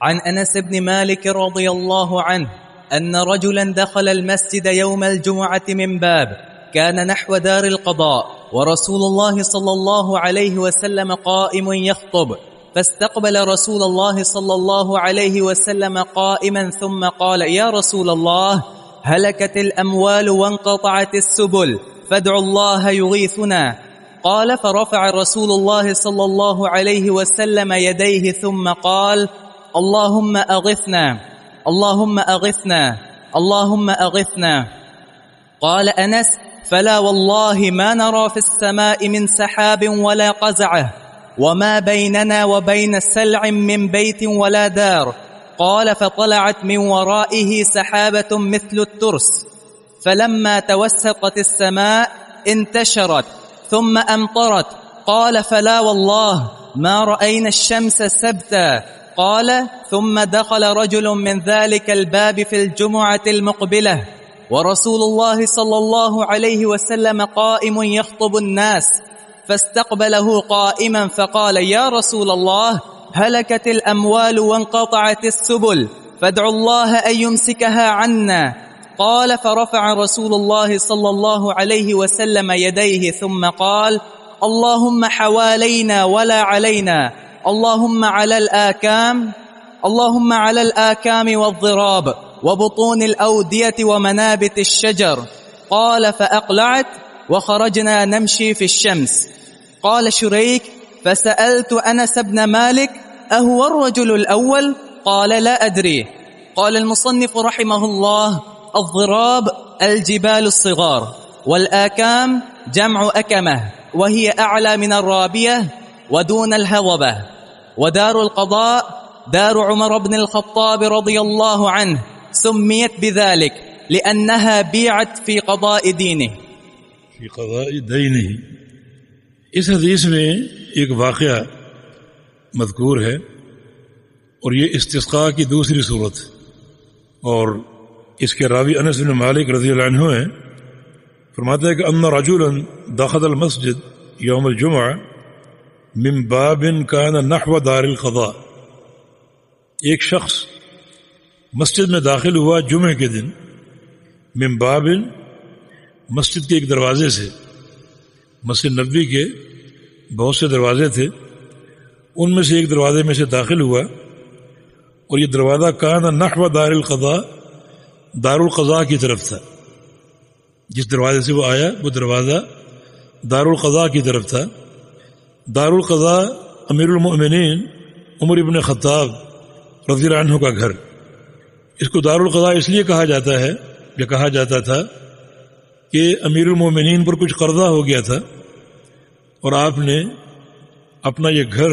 عن أنس بن مالك رضي الله عنه أن رجلا دخل المسجد يوم الجمعة من باب كان نحو دار القضاء، ورسول الله صلى الله عليه وسلم قائم يخطب، فاستقبل رسول الله صلى الله عليه وسلم قائما ثم قال: يا رسول الله، هلكت الأموال وانقطعت السبل، فادعوا الله يغيثنا. قال: فرفع رسول الله صلى الله عليه وسلم يديه ثم قال: اللهم أغثنا، اللهم أغثنا، اللهم أغثنا. قال أنس: فلا والله ما نرى في السماء من سحاب ولا قزعه، وما بيننا وبين سلع من بيت ولا دار. قال: فطلعت من ورائه سحابة مثل الترس، فلما توسطت السماء انتشرت ثم أمطرت. قال: فلا والله ما رأينا الشمس سبتا. قال: ثم دخل رجل من ذلك الباب في الجمعة المقبلة، ورسول الله صلى الله عليه وسلم قائم يخطب الناس، فاستقبله قائما فقال: يا رسول الله، هلكت الأموال وانقطعت السبل، فادعوا الله أن يمسكها عنا. قال: فرفع رسول الله صلى الله عليه وسلم يديه ثم قال: اللهم حوالينا ولا علينا، اللهم على الآكام، اللهم على الآكام والضراب وبطون الأودية ومنابت الشجر. قال: فأقلعت وخرجنا نمشي في الشمس. قال شريك: فسألت أنس بن مالك: أهو الرجل الأول؟ قال: لا أدري. قال المصنف رحمه الله: الضراب الجبال الصغار، والآكام جمع أكمة، وهي أعلى من الرابية ودون الهضبة. ودار القضاء دار عمر بن الخطاب رضي الله عنه سميت بذلك لأنها بيعت في قضاء دينه. فی قضاء دینہ. اس حدیث میں ایک واقعہ مذکور ہے، اور یہ استسقاء کی دوسری صورت، اور اس کے راوی انس بن مالک رضی اللہ عنہ ہیں. فرماتا ہے کہ ان رجلا دخل المسجد یوم الجمعہ من باب کان نحو دار القضاء. ایک شخص مسجد میں داخل ہوا جمعے کے دن، من باب، مسجد کے ایک دروازے سے. مسجد نبوی کے بہت سے دروازے تھے، ان میں سے ایک دروازے میں سے داخل ہوا، اور یہ دروازہ کان نحو دار القضاء، دار القضاء کی طرف تھا. جس دروازے سے وہ آیا وہ دروازہ دار القضاء کی طرف تھا. دار القضاء امیر المؤمنین عمر ابن خطاب رضی اللہ عنہ کا گھر. اس کو دار القضاء اس لیے کہا جاتا ہے، یا کہا جاتا تھا، کہ امیر المؤمنین پر کچھ قرضہ ہو گیا تھا، اور آپ نے اپنا یہ گھر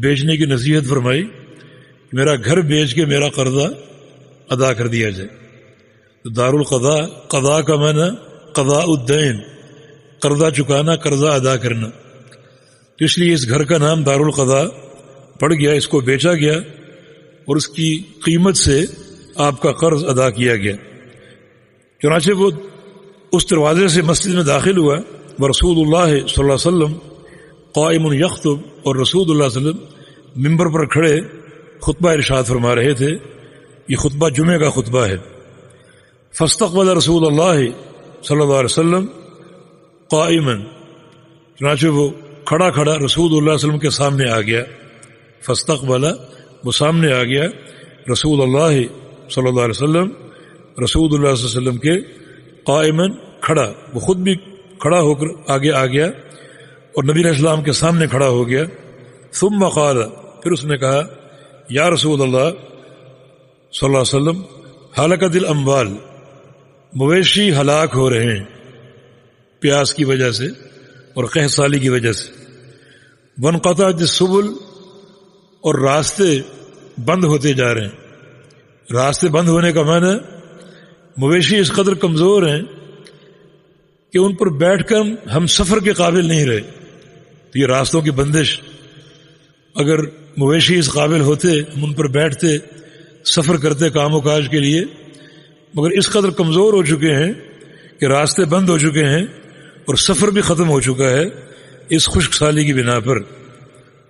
بیچنے کی نصیحت فرمائی کہ میرا گھر بیچ کے میرا قرضہ ادا کر دیا جائے. تو دار القضاء، قضاء کا معنی قضاء الدین، قرضہ چکانا، قرضہ ادا کرنا. تو اس لیے اس گھر کا نام دار القضاء پڑ گیا. اس کو بیچا گیا اور اس کی قیمت سے آپ کا قرض ادا کیا گیا. چنانچہ وہ اس دروازے سے مسجد میں داخل ہوا، ورسول اللہ صلی اللہ علیہ وسلم قائم یخطب، اور رسول اللہ صلی اللہ علیہ وسلم ممبر پر کھڑے خطبہ ارشاد فرما رہے تھے. یہ خطبہ جمعہ کا خطبہ ہے. فاستقبل رسول اللہ صلی اللہ علیہ وسلم قائما، چنانچہ وہ کھڑا کھڑا رسول اللہ صلی اللہ علیہ وسلم کے سامنے آ گیا. فاستقبل، وہ سامنے آ گیا رسول اللہ صلی اللہ علیہ وسلم، رسول اللہ صلی اللہ علیہ وسلم کے قائما، کھڑا. وہ خود بھی کھڑا ہو کر آگے آ گیا اور نبی علیہ السلام کے سامنے کھڑا ہو گیا. ثم قال، پھر اس نے کہا: یا رسول اللہ صلی اللہ علیہ وسلم، ہلاکت الاموال، مویشی ہلاک ہو رہے ہیں پیاس کی وجہ سے اور قحط سالی کی وجہ سے. وانقطعت السبل، اور راستے بند ہوتے جا رہے ہیں. راستے بند ہونے کا معنی مویشی اس قدر کمزور ہیں کہ ان پر بیٹھ کر ہم سفر کے قابل نہیں رہے. تو یہ راستوں کی بندش، اگر مویشی اس قابل ہوتے ہم ان پر بیٹھتے، سفر کرتے کام و کاج کے لیے، مگر اس قدر کمزور ہو چکے ہیں کہ راستے بند ہو چکے ہیں اور سفر بھی ختم ہو چکا ہے اس خشک سالی کی بنا پر.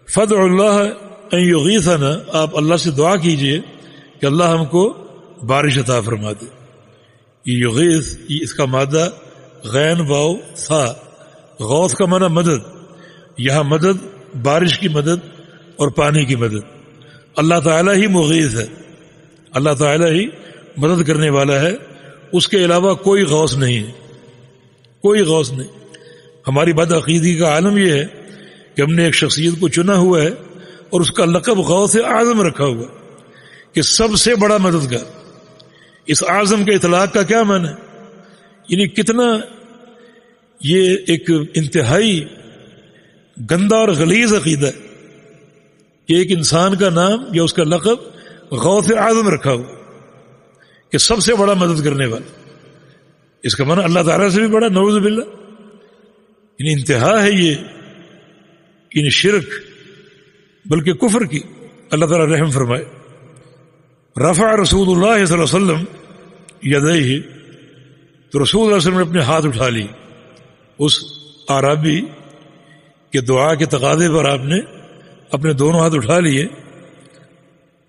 فادعوا اللہ ان یغیثنا، آپ اللہ سے دعا کیجئے کہ اللہ ہم کو بارش عطا فرما دے. یہ یغیث، اس کا مادہ غین واو تھا. غوث کا معنی مدد. یہاں مدد بارش کی مدد اور پانی کی مدد. اللہ تعالیٰ ہی مغیث ہے، اللہ تعالیٰ ہی مدد کرنے والا ہے، اس کے علاوہ کوئی غوث نہیں ہے، کوئی غوث نہیں. ہماری بد عقیدگی کا عالم یہ ہے کہ ہم نے ایک شخصیت کو چنا ہوا ہے اور اس کا لقب غوث اعظم رکھا ہوا کہ سب سے بڑا مددگار. اس اعظم کے اطلاق کا کیا معنی ہے؟ یعنی کتنا یہ ایک انتہائی گندا اور غلیظ عقیدہ ہے کہ ایک انسان کا نام یا اس کا لقب غوث اعظم رکھا ہوا کہ سب سے بڑا مدد کرنے والا. اس کا معنی اللہ تعالیٰ سے بھی بڑا، نعوذ باللہ. یعنی انتہا ہے یہ، یعنی شرک بلکہ کفر کی. اللہ تعالیٰ رحم فرمائے. رفع رسول اللہ صلی اللہ علیہ وسلم یدیہ، تو رسول اللہ علیہ وسلم نے اپنے ہاتھ اٹھا لی. اس اعرابی کے دعا کے تقاضے پر آپ نے اپنے دونوں ہاتھ اٹھا لیے.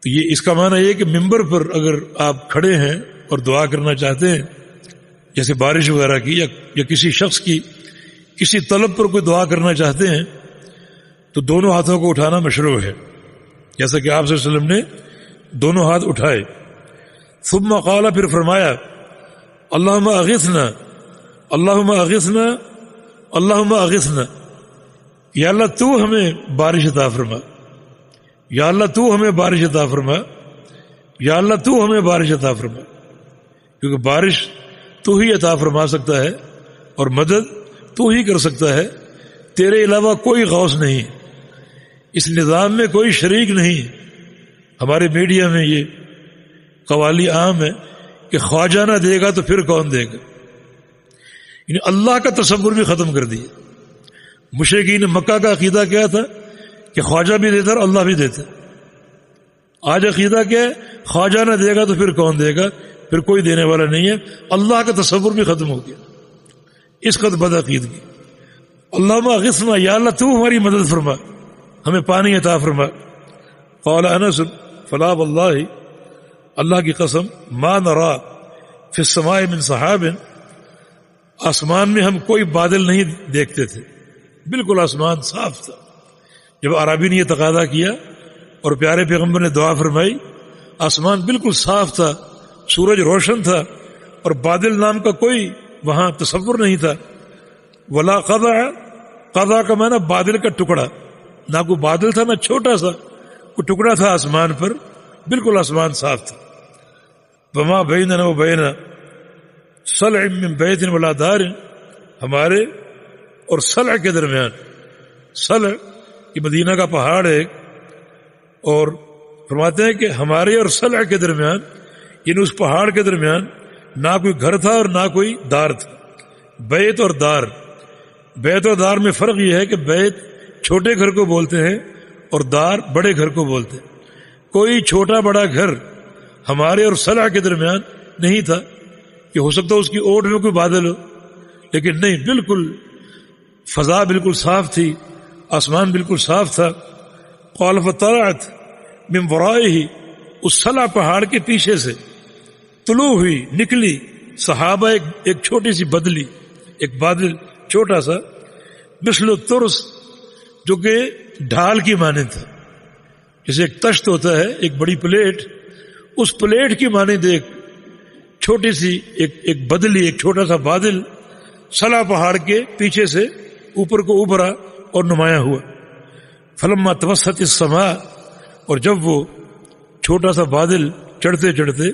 تو یہ اس کا معنی یہ کہ ممبر پر اگر آپ کھڑے ہیں اور دعا کرنا چاہتے ہیں، جیسے بارش وغیرہ کی یا کسی شخص کی کسی طلب پر کوئی دعا کرنا چاہتے ہیں، تو دونوں ہاتھوں کو اٹھانا مشروع ہے، جیسا کہ آپ صلی اللہ علیہ وسلم نے دونوں ہاتھ اٹھائے. ثم قال، پھر فرمایا، اللہم اغثنا اللہم اغثنا اللہم اغثنا، یا اللہ تو ہمیں بارش عطا فرما، یا اللہ تو ہمیں بارش عطا فرما، یا اللہ تو ہمیں بارش عطا فرما. کیونکہ بارش تو ہی عطا فرما سکتا ہے اور مدد تو ہی کر سکتا ہے، تیرے علاوہ کوئی غوث نہیں، اس نظام میں کوئی شریک نہیں. ہمارے میڈیا میں یہ قوالی عام ہے کہ خواجہ نہ دے گا تو پھر کون دے گا. یعنی اللہ کا تصور بھی ختم کر دیا. مشرکین مکہ کا عقیدہ کیا تھا کہ خواجہ بھی دیتا اور اللہ بھی دیتا. آج عقیدہ کیا ہے؟ خواجہ نہ دے گا تو پھر کون دے گا، پھر کوئی دینے والا نہیں ہے. اللہ کا تصور بھی ختم ہو گیا. اس قدر بد عقیدگی. اللہم اغثنا، یا اللہ تو ہماری مدد فرما، ہمیں پانی عطا فرما. قال انس، فلا واللہ، اللہ کی قسم، ما نرا فی السماء من سحاب، آسمان میں ہم کوئی بادل نہیں دیکھتے تھے، بالکل آسمان صاف تھا. جب عربی نے یہ تقاضا کیا اور پیارے پیغمبر نے دعا فرمائی، آسمان بالکل صاف تھا، سورج روشن تھا اور بادل نام کا کوئی وہاں تصور نہیں تھا. ولا قضا، قضا کا معنی بادل کا ٹکڑا، نہ کوئی بادل تھا نہ چھوٹا سا کوئی ٹکڑا تھا آسمان پر، بالکل آسمان صاف تھا. وما بیننا و بین صلع من بیت ولا دار، ہمارے اور صلع کے درمیان، صلع یہ مدینہ کا پہاڑ ہے، اور فرماتے ہیں کہ ہمارے اور صلع کے درمیان، یعنی اس پہاڑ کے درمیان نہ کوئی گھر تھا اور نہ کوئی دار تھا. بیت اور دار، بیت اور دار میں فرق یہ ہے کہ بیت چھوٹے گھر کو بولتے ہیں اور دار بڑے گھر کو بولتے ہیں. کوئی چھوٹا بڑا گھر ہمارے اور صلع کے درمیان نہیں تھا کہ ہو سکتا اس کی اوٹ میں کوئی بادل ہو، لیکن نہیں، بالکل فضا بالکل صاف تھی، آسمان بالکل صاف تھا. قال فطلعت من ورائه، اس صلع پہاڑ کے پیچھے سے طلوع ہوئی، نکلی صحابہ ایک چھوٹی سی بدلی، ایک بادل چھوٹا سا، مثل الترس، جو کہ ڈھال کی مانند تھا. جیسے ایک تشت ہوتا ہے، ایک بڑی پلیٹ، اس پلیٹ کی مانند ایک چھوٹی سی ایک بدلی، ایک چھوٹا سا بادل صلع پہاڑ کے پیچھے سے اوپر کو ابھرا اور نمایاں ہوا. فلما توسط السماء، اور جب وہ چھوٹا سا بادل چڑھتے چڑھتے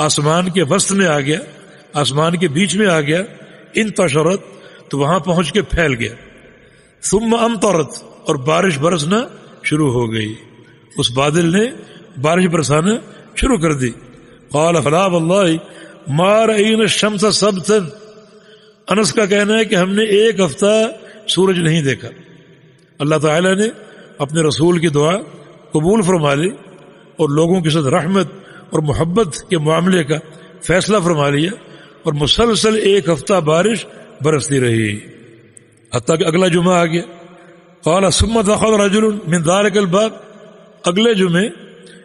آسمان کے وسط میں آ گیا، آسمان کے بیچ میں آ گیا، انتشرت، تو وہاں پہنچ کے پھیل گیا. ثم امطرت، اور بارش برسنا شروع ہو گئی، اس بادل نے بارش برسانا شروع کر دی. قال فلا واللہ ما رأینا الشمس سبتا، انس کا کہنا ہے کہ ہم نے ایک ہفتہ سورج نہیں دیکھا. اللہ تعالیٰ نے اپنے رسول کی دعا قبول فرما لی اور لوگوں کے ساتھ رحمت اور محبت کے معاملے کا فیصلہ فرما لیا، اور مسلسل ایک ہفتہ بارش برستی رہی حتیٰ کہ اگلا جمعہ آ گیا. قال ثم دخل رجل من ذلك الباب، اگلے جمعے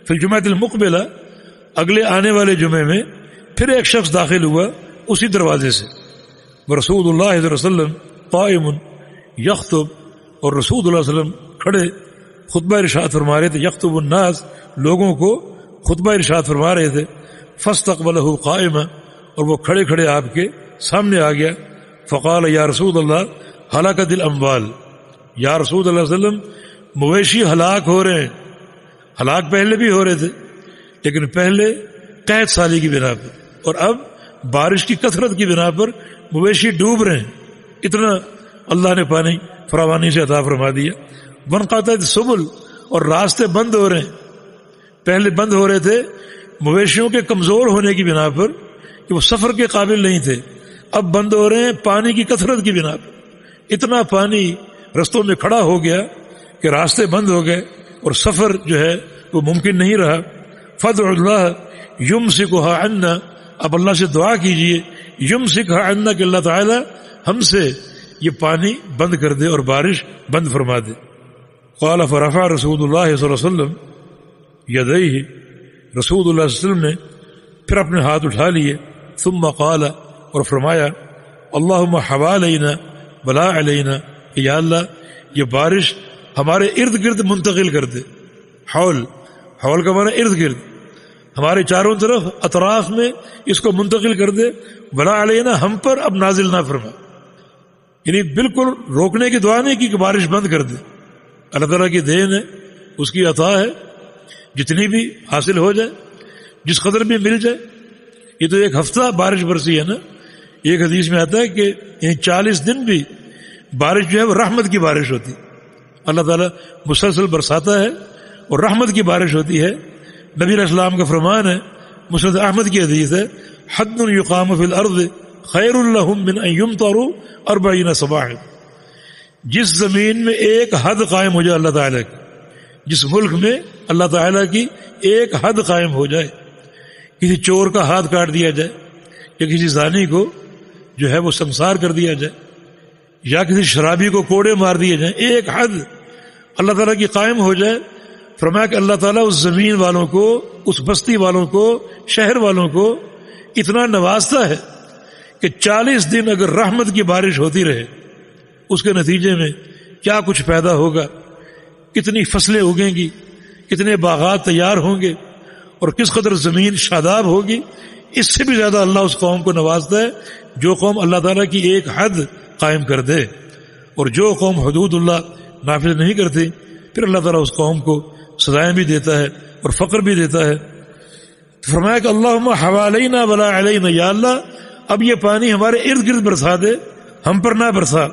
فی الجمعۃ المقبلہ، اگلے آنے والے جمعے میں پھر ایک شخص داخل ہوا اسی دروازے سے، رسول اللہ صلی اللہ علیہ وسلم قائم یخطب، اور رسول اللہ صلی اللہ علیہ وسلم کھڑے خطبہ ارشاد فرما رہے تھے، یخطب الناس، لوگوں کو خطبہ ارشاد فرما رہے تھے، فاستقبلہ قائما، اور وہ کھڑے کھڑے آپ کے سامنے آ گیا، فقال یا رسول اللہ ہلاکت الاموال، یا رسول اللہ صلی اللہ علیہ وسلم مویشی ہلاک ہو رہے ہیں۔ ہلاک پہلے بھی ہو رہے تھے، لیکن پہلے قحط سالی کی بنا پر، اور اب بارش کی کثرت کی بنا پر مویشی ڈوب رہے ہیں، اتنا اللہ نے پانی فراوانی سے عطا فرما دیا۔ وانقطعت السبل، اور راستے بند ہو رہے ہیں، پہلے بند ہو رہے تھے مویشیوں کے کمزور ہونے کی بنا پر کہ وہ سفر کے قابل نہیں تھے، اب بند ہو رہے ہیں پانی کی کثرت کی بنا پر، اتنا پانی رستوں میں کھڑا ہو گیا کہ راستے بند ہو گئے اور سفر جو ہے وہ ممکن نہیں رہا۔ فادعوا اللہ یمسکھا عنا، اب اللہ سے دعا کیجئے، یمسکھا عنا، کہ اللہ تعالی ہم سے یہ پانی بند کر دے اور بارش بند فرما دے۔ قال فرفع رسول اللہ صلی اللہ علیہ وسلم یدیہ، رسول اللہ صلی اللہ علیہ وسلم نے پھر اپنے ہاتھ اٹھا لیے، ثم قال، اور فرمایا اللہم حوالینا ولا علینا، کہ یا اللہ یہ بارش ہمارے ارد گرد منتقل کر دے۔ حول، حول کا معنی ارد گرد، ہمارے چاروں طرف اطراف میں اس کو منتقل کر دے، ولا علینا، ہم پر اب نازل نہ فرما، یعنی بالکل روکنے کی دعا نہیں کی کہ بارش بند کر دے، اللہ تعالیٰ کی دین ہے، اس کی عطا ہے، جتنی بھی حاصل ہو جائے، جس قدر بھی مل جائے۔ یہ تو ایک ہفتہ بارش برسی ہے نا، ایک حدیث میں آتا ہے کہ 40 دن بھی بارش جو ہے وہ رحمت کی بارش ہوتی، اللہ تعالیٰ مسلسل برساتا ہے اور رحمت کی بارش ہوتی ہے۔ نبی علیہ السلام کا فرمان ہے، مسند احمد کی حدیث ہے، حد یقام فی الارض خیر لہم من ان یمطروا 40 صباحا، جس زمین میں ایک حد قائم ہو جائے اللہ تعالیٰ کی، جس ملک میں اللہ تعالیٰ کی ایک حد قائم ہو جائے، کسی چور کا ہاتھ کاٹ دیا جائے، یا کسی زانی کو جو ہے وہ سنسار کر دیا جائے، یا کسی شرابی کو کوڑے مار دیے جائیں، ایک حد اللہ تعالیٰ کی قائم ہو جائے۔ فرمایا کہ اللہ تعالیٰ اس زمین والوں کو، اس بستی والوں کو، شہر والوں کو اتنا نوازتا ہے کہ 40 دن اگر رحمت کی بارش ہوتی رہے، اس کے نتیجے میں کیا کچھ پیدا ہوگا، کتنی فصلیں اگیں گی، کتنے باغات تیار ہوں گے، اور کس قدر زمین شاداب ہوگی۔ اس سے بھی زیادہ اللہ اس قوم کو نوازتا ہے جو قوم اللہ تعالیٰ کی ایک حد قائم کر دے، اور جو قوم حدود اللہ نافذ نہیں کرتی، پھر اللہ تعالیٰ اس قوم کو سزائیں بھی دیتا ہے اور فقر بھی دیتا ہے۔ فرمایا کہ اللہم حوالینا ولا علینا، یا اللہ اب یہ پانی ہمارے ارد گرد برسا دے، ہم پر نہ برسا۔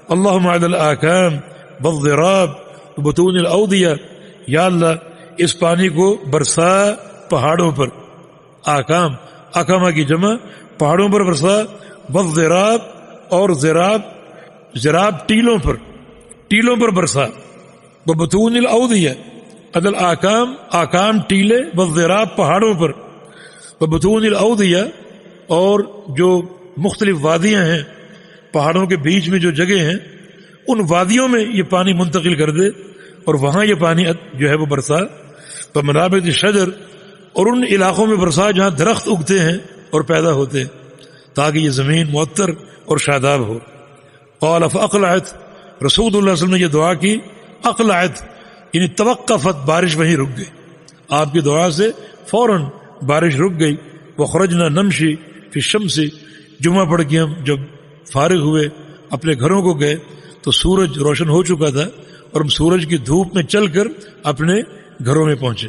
اللہم علی الاکام والضراب وبطون الاودیہ، یا اللہ اس پانی کو برسا پہاڑوں پر، آکام، آکامہ کی جمع، پہاڑوں پر برسا، والضراب، اور ضراب ٹیلوں پر، ٹیلوں پر برسا، وبطون الاودیہ، عدل آکام، آکام ٹیلے، والضراب پہاڑوں پر، وبطون الاودیہ، اور جو مختلف وادیاں ہیں، پہاڑوں کے بیچ میں جو جگہ ہیں، ان وادیوں میں یہ پانی منتقل کر دے، اور وہاں یہ پانی جو ہے وہ برسا، بمنابت الشجر، اور ان علاقوں میں برسا جہاں درخت اگتے ہیں اور پیدا ہوتے ہیں، تاکہ یہ زمین معطر اور شاداب ہو۔ قال فاقلعت، رسول اللہ صلی اللہ علیہ وسلم نے یہ دعا کی، اقلعت یعنی توقفت، بارش وہیں رک گئی، آپ کی دعا سے فوراً بارش رک گئی۔ وخرجنا نمشی فی الشمس، جمعہ پڑھ کے ہم جب فارغ ہوئے اپنے گھروں کو گئے تو سورج روشن ہو چکا تھا، اور ہم سورج کی دھوپ میں چل کر اپنے گھروں میں پہنچے۔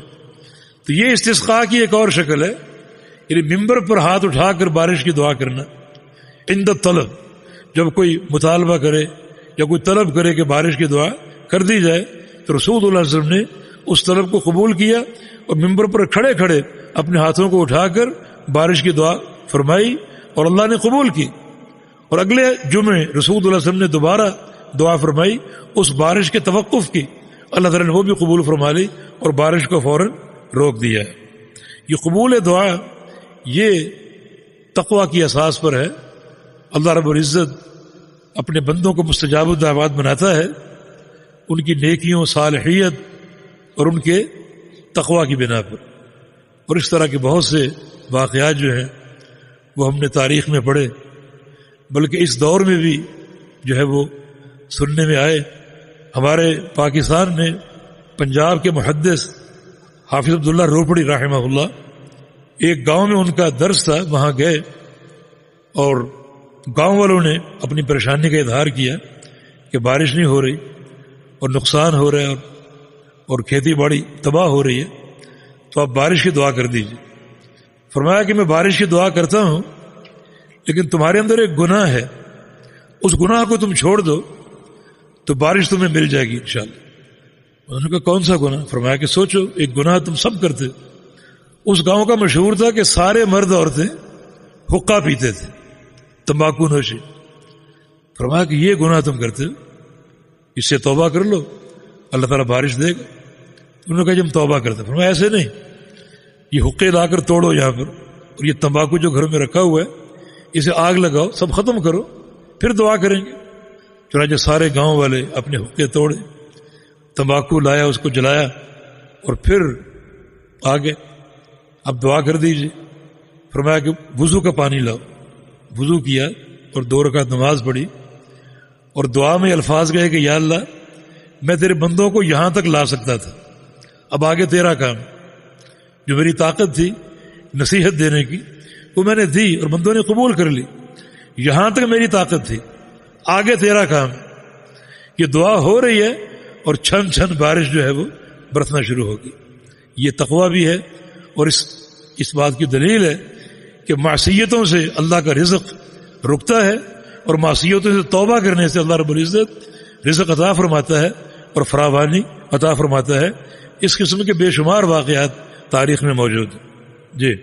تو یہ استسقاء کی ایک اور شکل ہے، یعنی ممبر پر ہاتھ اٹھا کر بارش کی دعا کرنا۔ عند الطلب، جب کوئی مطالبہ کرے یا کوئی طلب کرے کہ بارش کی دعا کر دی جائے، تو رسول اللہ صلی اللہ علیہ وسلم نے اس طلب کو قبول کیا اور ممبر پر کھڑے کھڑے اپنے ہاتھوں کو اٹھا کر بارش کی دعا فرمائی، اور اللہ نے قبول کی۔ اور اگلے جمعے رسول اللہ صلی اللہ علیہ وسلم نے دوبارہ دعا فرمائی، اس بارش کے توقف کی، اللہ تعالیٰ نے وہ بھی قبول فرما لی اور بارش کو فوراً روک دیا۔ یہ قبول دعا یہ تقویٰ کی اساس پر ہے۔ اللہ رب العزت اپنے بندوں کو مستجاب الدعوات بناتا ہے، ان کی نیکیوں، صالحیت اور ان کے تقوی کی بنا پر. اور اس طرح کے بہت سے واقعات جو ہیں وہ ہم نے تاریخ میں پڑھے، بلکہ اس دور میں بھی جو ہے وہ سننے میں آئے. ہمارے پاکستان میں پنجاب کے محدث حافظ عبداللہ روپڑی رحمہ اللہ، ایک گاؤں میں ان کا درس تھا، وہاں گئے اور گاؤں والوں نے اپنی پریشانی کا اظہار کیا کہ بارش نہیں ہو رہی اور نقصان ہو رہا ہے اور کھیتی باڑی تباہ ہو رہی ہے، تو آپ بارش کی دعا کر دیجیے. فرمایا کہ میں بارش کی دعا کرتا ہوں، لیکن تمہارے اندر ایک گناہ ہے، اس گناہ کو تم چھوڑ دو تو بارش تمہیں مل جائے گی انشاءاللہ. انہوں نے کہا کون سا گناہ؟ فرمایا کہ سوچو، ایک گناہ تم سب کرتے. اس گاؤں کا مشہور تھا کہ سارے مرد عورتیں حقہ پیتے تھے، تمباکو نوشی. فرمایا کہ یہ گناہ تم کرتے ہو، اس سے توبہ کر لو، اللہ تعالیٰ بارش دے گا. انہوں نے کہا جب ہم توبہ کرتے. فرمایا ایسے نہیں، یہ حقے لا کر توڑو یہاں پر، اور یہ تمباکو جو گھر میں رکھا ہوا ہے اسے آگ لگاؤ، سب ختم کرو، پھر دعا کریں گے. چنانچہ سارے گاؤں والے اپنے حقے توڑے، تمباکو لایا، اس کو جلایا اور پھر آگے اب دعا کر دیجیے. فرمایا کہ وضو کا پانی لاؤ. وضو کیا اور 2 رکعت نماز پڑھی اور دعا میں الفاظ گئے کہ یا اللہ میں تیرے بندوں کو یہاں تک لا سکتا تھا، اب آگے تیرا کام. جو میری طاقت تھی نصیحت دینے کی وہ میں نے دی اور بندوں نے قبول کر لی، یہاں تک میری طاقت تھی، آگے تیرا کام. یہ دعا ہو رہی ہے اور چھن چھن بارش جو ہے وہ برسنا شروع ہوگی. یہ تقوی بھی ہے اور اس بات کی دلیل ہے کہ معصیتوں سے اللہ کا رزق رکتا ہے اور معصیتوں سے توبہ کرنے سے اللہ رب العزت رزق عطا فرماتا ہے اور فراوانی عطا فرماتا ہے. اس قسم کے بے شمار واقعات تاریخ میں موجود ہیں. جی